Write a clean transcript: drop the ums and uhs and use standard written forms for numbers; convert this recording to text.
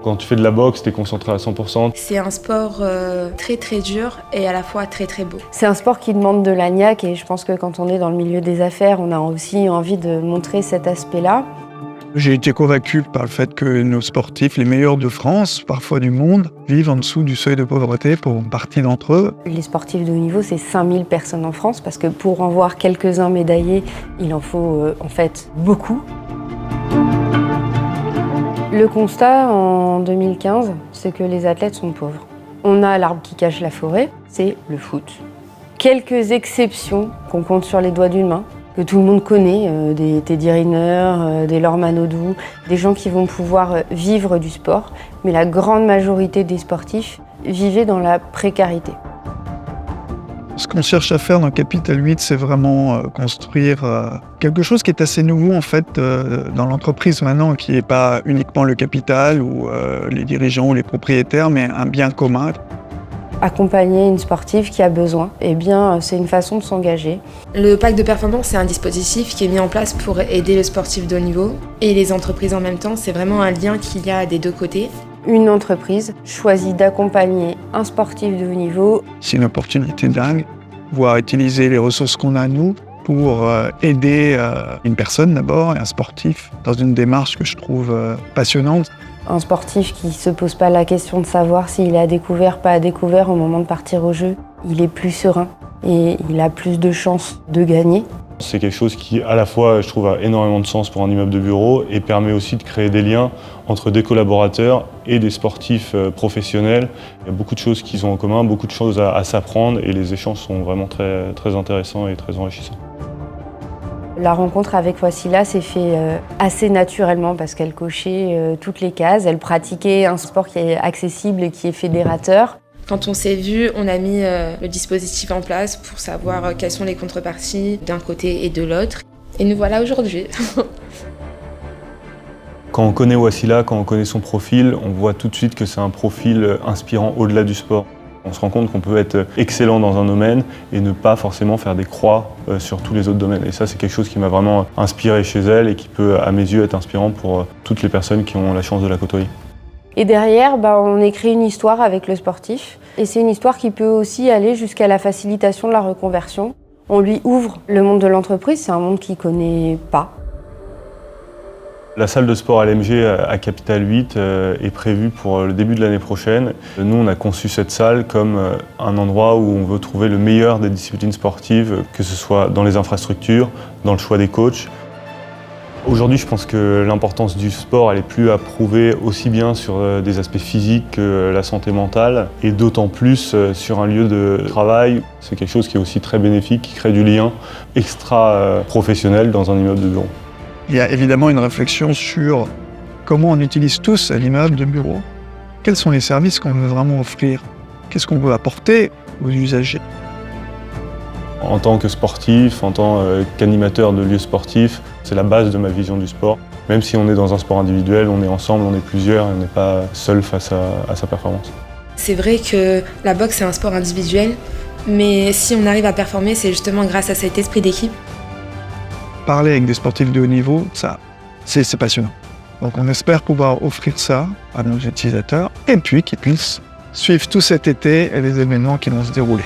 Quand tu fais de la boxe, tu es concentré à 100%. C'est un sport très très dur et à la fois très très beau. C'est un sport qui demande de la niaque et je pense que quand on est dans le milieu des affaires, on a aussi envie de montrer cet aspect-là. J'ai été convaincu par le fait que nos sportifs, les meilleurs de France, parfois du monde, vivent en dessous du seuil de pauvreté pour une partie d'entre eux. Les sportifs de haut niveau, c'est 5000 personnes en France parce que pour en voir quelques-uns médaillés, il en faut en fait beaucoup. Le constat en 2015, c'est que les athlètes sont pauvres. On a l'arbre qui cache la forêt, c'est le foot. Quelques exceptions qu'on compte sur les doigts d'une main, que tout le monde connaît, des Teddy Riner, des Laure Manodou, des gens qui vont pouvoir vivre du sport, mais la grande majorité des sportifs vivaient dans la précarité. Ce qu'on cherche à faire dans Capital 8, c'est vraiment construire quelque chose qui est assez nouveau en fait dans l'entreprise maintenant, qui n'est pas uniquement le capital ou les dirigeants ou les propriétaires, mais un bien commun. Accompagner une sportive qui a besoin, eh bien, c'est une façon de s'engager. Le pack de performance, c'est un dispositif qui est mis en place pour aider le sportif de haut niveau et les entreprises en même temps. C'est vraiment un lien qu'il y a des deux côtés. Une entreprise choisit d'accompagner un sportif de haut niveau. C'est une opportunité dingue, pouvoir utiliser les ressources qu'on a nous pour aider une personne d'abord et un sportif dans une démarche que je trouve passionnante. Un sportif qui ne se pose pas la question de savoir s'il est à découvert, pas à découvert au moment de partir au jeu, il est plus serein et il a plus de chances de gagner. C'est quelque chose qui, à la fois, je trouve, a énormément de sens pour un immeuble de bureau et permet aussi de créer des liens entre des collaborateurs et des sportifs professionnels. Il y a beaucoup de choses qu'ils ont en commun, beaucoup de choses à s'apprendre et les échanges sont vraiment très, très intéressants et très enrichissants. La rencontre avec Wassila s'est faite assez naturellement parce qu'elle cochait toutes les cases. Elle pratiquait un sport qui est accessible et qui est fédérateur. Quand on s'est vu, on a mis le dispositif en place pour savoir quelles sont les contreparties d'un côté et de l'autre. Et nous voilà aujourd'hui. Quand on connaît Wassila, quand on connaît son profil, on voit tout de suite que c'est un profil inspirant au-delà du sport. On se rend compte qu'on peut être excellent dans un domaine et ne pas forcément faire des croix sur tous les autres domaines. Et ça, c'est quelque chose qui m'a vraiment inspiré chez elle et qui peut, à mes yeux, être inspirant pour toutes les personnes qui ont la chance de la côtoyer. Et derrière, on écrit une histoire avec le sportif. Et c'est une histoire qui peut aussi aller jusqu'à la facilitation de la reconversion. On lui ouvre le monde de l'entreprise, c'est un monde qu'il ne connaît pas. La salle de sport LMG à Capital 8 est prévue pour le début de l'année prochaine. Nous, on a conçu cette salle comme un endroit où on veut trouver le meilleur des disciplines sportives, que ce soit dans les infrastructures, dans le choix des coachs. Aujourd'hui, je pense que l'importance du sport, elle est plus à prouver aussi bien sur des aspects physiques que la santé mentale, et d'autant plus sur un lieu de travail. C'est quelque chose qui est aussi très bénéfique, qui crée du lien extra-professionnel dans un immeuble de bureau. Il y a évidemment une réflexion sur comment on utilise tous l'immeuble de bureau. Quels sont les services qu'on veut vraiment offrir? Qu'est-ce qu'on veut apporter aux usagers? En tant que sportif, en tant qu'animateur de lieux sportifs, c'est la base de ma vision du sport. Même si on est dans un sport individuel, on est ensemble, on est plusieurs, et on n'est pas seul face à sa performance. C'est vrai que la boxe, c'est un sport individuel, mais si on arrive à performer, c'est justement grâce à cet esprit d'équipe. Parler avec des sportifs de haut niveau, ça, c'est passionnant. Donc on espère pouvoir offrir ça à nos utilisateurs et puis qu'ils puissent suivre tout cet été et les événements qui vont se dérouler.